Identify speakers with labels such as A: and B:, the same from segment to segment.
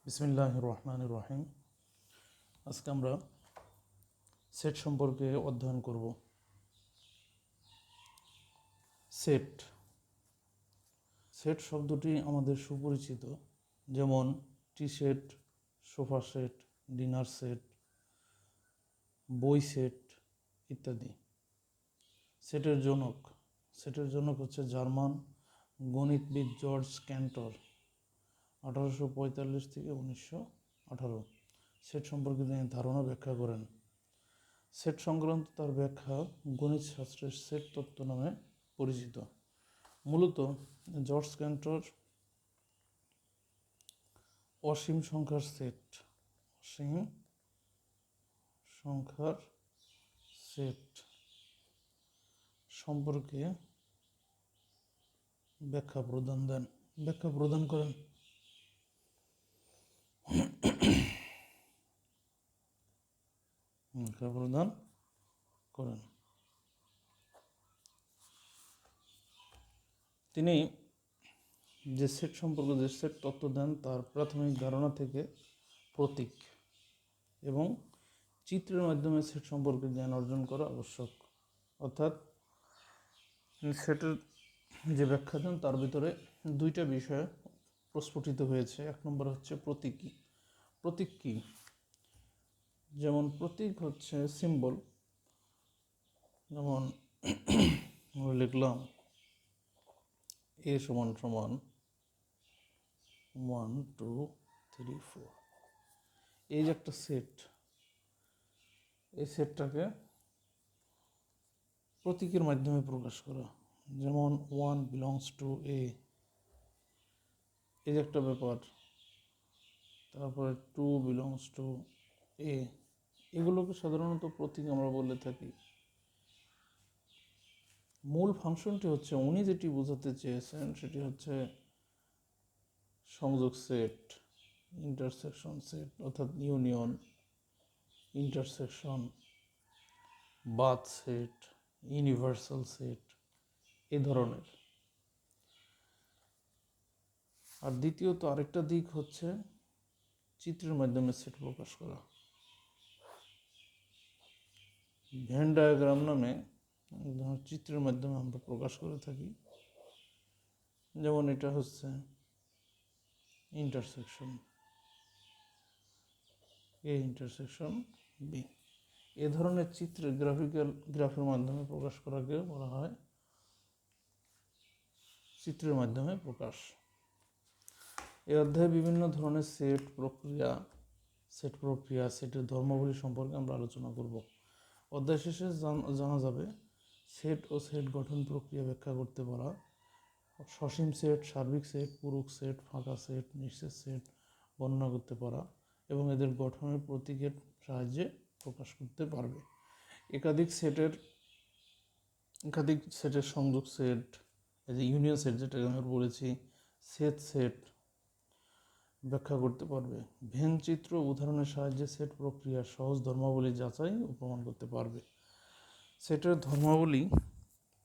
A: বিসমিল্লাহির রহমানির রহিম। আজকে আমরা সেট সম্পর্কে অধ্যয়ন করব। সেট সেট শব্দটি আমাদের সুপরিচিত, যেমন tea set, sofa set, dinner set, বই সেট ইত্যাদি। সেটের জনক হচ্ছে জার্মান গণিতবিদ জর্জ ক্যান্টর, 1845 থেকে 1918। সেট সম্পর্কে তিনি ধারণা ব্যাখ্যা করেন। সেট সংক্রান্ত তার ব্যাখ্যা গণিত শাস্ত্রের সেট তত্ত্ব নামে পরিচিত। মূলত জর্জ ক্যান্টর অসীম সংখ্যার সেট সম্পর্কে ব্যাখ্যা প্রদান করেন। তিনি যে সেট সম্পর্কে যে সেট তত্ত্ব দেন তার প্রাথমিক ধারণা থেকে প্রতীক এবং চিত্রের মাধ্যমে সেট সম্পর্কে জ্ঞান অর্জন করা আবশ্যক। অর্থাৎ সেটের যে ব্যাখ্যা দেন তার ভিতরে দুইটা বিষয় প্রস্ফুটিত হয়েছে। এক নম্বর হচ্ছে প্রতীক কি। যেমন প্রতীক হচ্ছে সিম্বল, যেমন লিখলাম a সমান 1 2 3 4, এই যে একটা সেট, এই সেটটাকে প্রতীকের মাধ্যমে প্রকাশ করা। যেমন 1 belongs to a, এই যে একটা ব্যাপার। তারপরে 2 belongs to a, এগুলোকে সাধারণত প্রতীক আমরা বলে থাকি। মূল ফাংশনটি হচ্ছে, উনি যেটি বোঝাতে চেয়েছেন সেটি হচ্ছে সংযোগ সেট, ইন্টারসেকশন সেট, অর্থাৎ ইউনিয়ন, ইন্টারসেকশন, বাথ সেট, ইউনিভার্সাল সেট, এই ধরনের। আর দ্বিতীয়ত আরেকটা দিক হচ্ছে চিত্রের মাধ্যমে সেট প্রকাশ করা। ভেন ডায়াগ্রাম নামে চিত্রের মাধ্যমে আমরা প্রকাশ করে থাকি। যেমন এটা হচ্ছে ইন্টারসেকশন এ, ইন্টারসেকশন বি। এ ধরনের চিত্রের গ্রাফের মাধ্যমে প্রকাশ করাকে বলা হয় চিত্রের মাধ্যমে প্রকাশ। এই অধ্যায়ে বিভিন্ন ধরনের সেট প্রক্রিয়া, সেটের ধর্মাবলী সম্পর্কে আমরা আলোচনা করব। অধ্যায় শেষে জানা যাবে সেট ও সেট গঠন প্রক্রিয়া ব্যাখ্যা করতে পারা, সসীম সেট, সার্বিক সেট, পূরক সেট, ফাঁকা সেট, নিঃশেষ সেট বর্ণনা করতে পারা এবং এদের গঠনের প্রতীকের সাহায্যে প্রকাশ করতে পারবে। একাধিক সেটের সংযোগ সেট, এই যে ইউনিয়ন সেট যেটাকে আমরা বলেছি, সেট ব্যাখ্যা করতে পারবে। ভেন চিত্র উদাহরণের সাহায্যে সেট প্রক্রিয়ার সহজ ধর্মাবলী যাচাই ও প্রমাণ করতে পারবে। সেটের ধর্মাবলী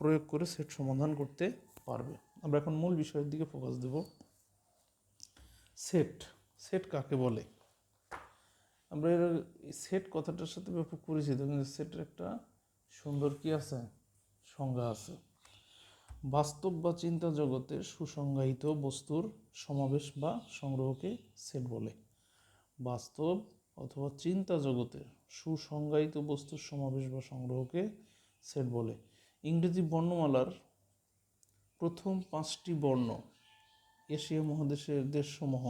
A: প্রয়োগ করে সেট সমাধান করতে পারবে। আমরা এখন মূল বিষয়ের দিকে ফোকাস দেব। সেট কাকে বলে? আমরা সেট কথাটার সাথে ব্যাপক পরিচিত, কিন্তু সেটের একটা সুন্দর কি আছে, সংজ্ঞা আছে। বাস্তব বা চিন্তা জগতের সুসংজ্ঞায়িত বস্তুর সমাবেশ বা সংগ্রহকে সেট বলে। বাস্তব অথবা চিন্তা জগতের সুসংজ্ঞায়িত বস্তুর সমাবেশ বা সংগ্রহকে সেট বলে। ইংরেজি বর্ণমালার প্রথম 5টি বর্ণ, এশিয়া মহাদেশের দেশসমূহ,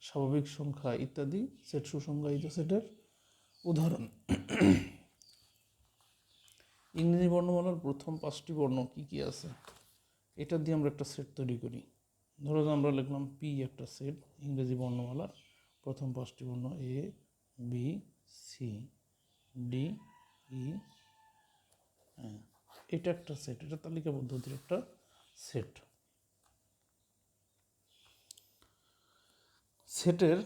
A: স্বাভাবিক সংখ্যা ইত্যাদি সেট সুসংজ্ঞায়িত সেটের উদাহরণ। ইংরেজি বর্ণমালার প্রথম 5টি বর্ণ কি আছে, এটা দিয়ে আমরা একটা সেট তৈরি করি। ধরো আমরা লিখলাম পি, একটা সেট ইংরেজি বর্ণমালার প্রথম 5টি বর্ণ এ, বি, সি, ডি, ই। এটা একটা সেট, এটা তালিকা পদ্ধতির একটা সেট। সেটের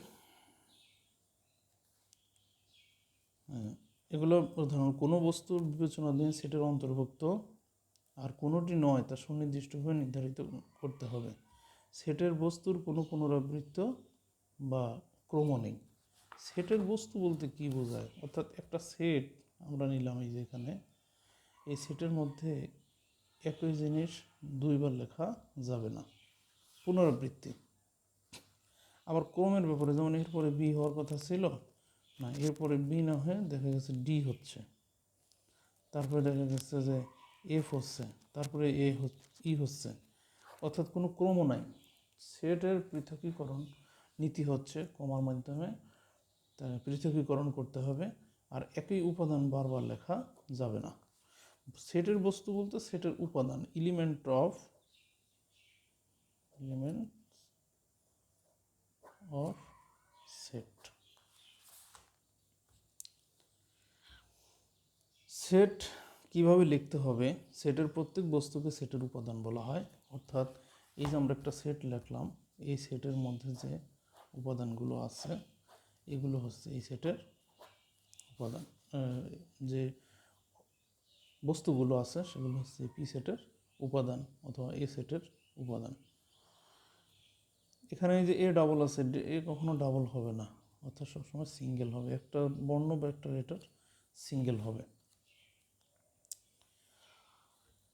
A: এগুলো প্রধান কোনো বস্তুর বিবেচনাধীন সেটের অন্তর্ভুক্ত আর কোনোটি নয় তা সুনির্দিষ্টভাবে নির্ধারিত করতে হবে। সেটের বস্তুর কোনো পুনরাবৃত্ত বা ক্রম নেই। সেটের বস্তু বলতে কি বোঝায়, অর্থাৎ একটা সেট আমরা নিলাম, এই যে এখানে এই সেটের মধ্যে একই জিনিস দুইবার লেখা যাবে না, পুনরাবৃত্তি। আবার ক্রমের ব্যাপারে যেমন এরপরে বি হওয়ার কথা ছিল না, এরপরে বি না হয়ে দেখা গেছে ডি হচ্ছে, তারপরে দেখা গেছে যে এফ হচ্ছে, তারপরে ই হচ্ছে, অর্থাৎ কোনো ক্রমও নাই। সেটের পৃথকীকরণ নীতি হচ্ছে কমার মাধ্যমে পৃথকীকরণ করতে হবে, আর একই উপাদান বারবার লেখা যাবে না। সেটের বস্তু বলতে সেটের উপাদান, এলিমেন্ট অফ সেট। সেট কিভাবে লিখতে হবে, সেটের প্রত্যেক বস্তুকে সেটের উপাদান বলা হয়। অর্থাৎ এই যে আমরা একটা সেট লিখলাম, এই সেটের মধ্যে যে উপাদানগুলো আছে এগুলো হচ্ছে এই সেটের উপাদান, যে বস্তুগুলো আছে সেগুলো হচ্ছে পি সেটের উপাদান অথবা এ সেটের উপাদান। এখানে এই যে এ ডাবল আছে, এ কখনো ডাবল হবে না, অর্থাৎ সবসময় সিঙ্গেল হবে, একটা বর্ণ বা একটা লেটার সিঙ্গেল হবে।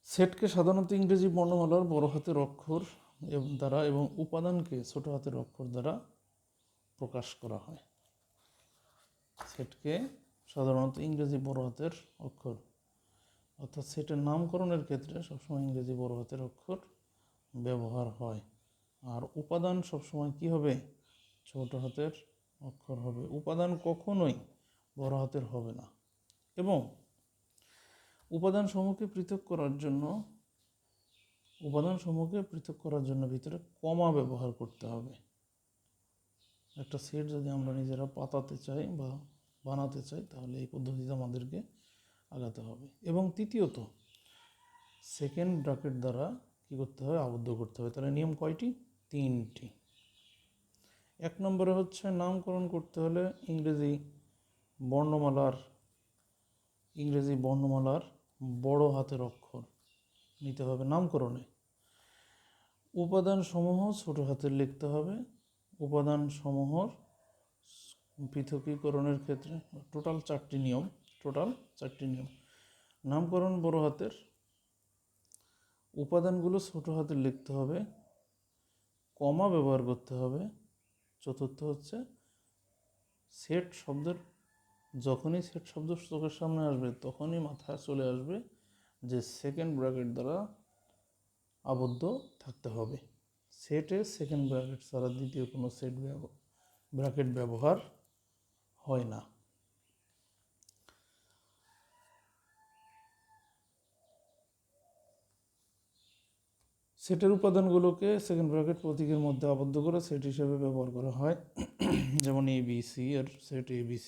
A: সেটকে সাধারণত ইংরেজি বর্ণমালার বড় হাতের অক্ষর দ্বারা এবং উপাদানকে ছোট হাতের অক্ষর দ্বারা প্রকাশ করা হয়। সেটকে সাধারণত ইংরেজি বড় হাতের অক্ষর, অর্থাৎ সেটের নামকরণের ক্ষেত্রে সবসময় ইংরেজি বড় হাতের অক্ষর ব্যবহার হয়। আর উপাদান সবসময় কি হবে, ছোট হাতের অক্ষর হবে। উপাদান কখনোই বড় হাতের হবে না। এবং উপাদান সমূহকে পৃথক করার জন্য ভিতরে কমা ব্যবহার করতে হবে। একটা সেট যদি আমরা নিজেরা পাতাতে চাই বা বানাতে চাই তাহলে এই পদ্ধতিতে আমাদেরকে আগাতে হবে। এবং তৃতীয়ত সেকেন্ড ব্র্যাকেট দ্বারা কি করতে হবে, আবদ্ধ করতে হবে। তাহলে নিয়ম কয়টি? 3টি। 1 নম্বরে হচ্ছে নামকরণ করতে হলে ইংরেজি বর্ণমালার বড় হাতের অক্ষর নিতে হবে নামকরণে। উপাদান সমূহ ছোট হাতের লিখতে হবে। উপাদান সমূহর পৃথকীকরণের ক্ষেত্রে টোটাল 4টি নিয়ম। নামকরণ বড় হাতের, উপাদানগুলো ছোট হাতের লিখতে হবে, কমা ব্যবহার করতে হবে। চতুর্থ হচ্ছে যখনই সেট শব্দ চোখের সামনে আসবে তখনই মাথায় চলে আসবে যে সেকেন্ড ব্র্যাকেট দ্বারা আবদ্ধ থাকতে হবে। সেটে সেকেন্ড ব্র্যাকেট ছাড়া দ্বিতীয় কোনো ব্র্যাকেট ব্যবহার হয় না। সেটের উপাদানগুলোকে সেকেন্ড ব্র্যাকেট প্রতীকের মধ্যে আবদ্ধ করে সেট হিসেবে ব্যবহার করা হয়। যেমন ABC এর সেট ABC,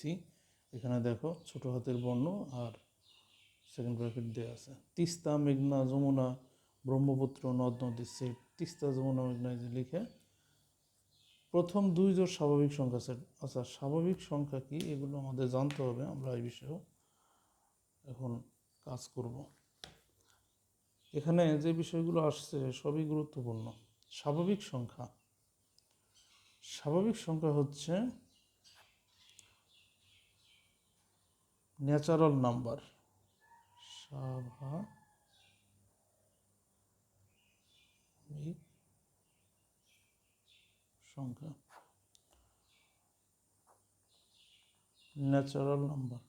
A: এখানে দেখো ছোট হাতের বর্ণ আর সেকেন্ড ব্র্যাকেট দেওয়া আছে। তিস্তা, মেঘনা, যমুনা, ব্রহ্মপুত্র, নদ নদীর সেট। তিস্তা, যমুনা, মেঘনা যে লিখে প্রথম 2 জোড় স্বাভাবিক সংখ্যা সেট। আচ্ছা, স্বাভাবিক সংখ্যা কি এগুলো আমাদের জানতে হবে, আমরা এই বিষয়েও এখন কাজ করব। এখানে যে বিষয়গুলো আসছে সবই গুরুত্বপূর্ণ। স্বাভাবিক সংখ্যা হচ্ছে ন্যাচারাল নাম্বার। স্বাভাবিক সংখ্যা, ন্যাচারাল নাম্বার।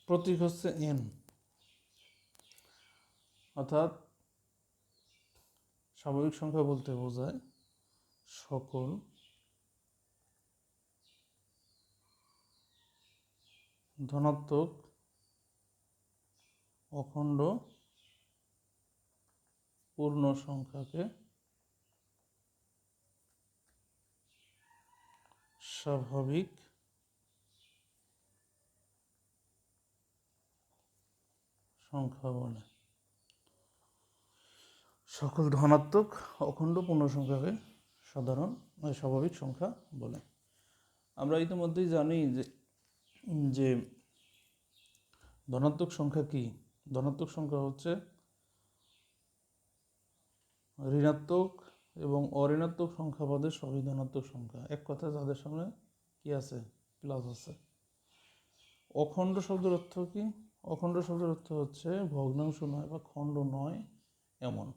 A: প্রতীক হচ্ছে n, অর্থাৎ স্বাভাবিক সংখ্যা বলতে বোঝায় সকল ধনাত্মক অখণ্ড পূর্ণ সংখ্যাকে স্বাভাবিক সংখ্যা বলে। সকল ধনাত্মক অখণ্ড পূর্ণ সংখ্যাকে স্বাভাবিক সংখ্যা বলে। আমরা ইতিমধ্যেই জানি যে ধনাত্মক সংখ্যা কি। ধনাত্মক সংখ্যা হচ্ছে ঋণাত্মক এবং অঋণাত্মক সংখ্যা বাদে সবই ধনাত্মক সংখ্যা। এক কথা যাদের সামনে কি আছে, প্লাস আছে। অখণ্ড শব্দের অর্থ কি? অখণ্ড শব্দের অর্থ হচ্ছে ভগ্নাংশ নয় বা খণ্ড নয় এমন।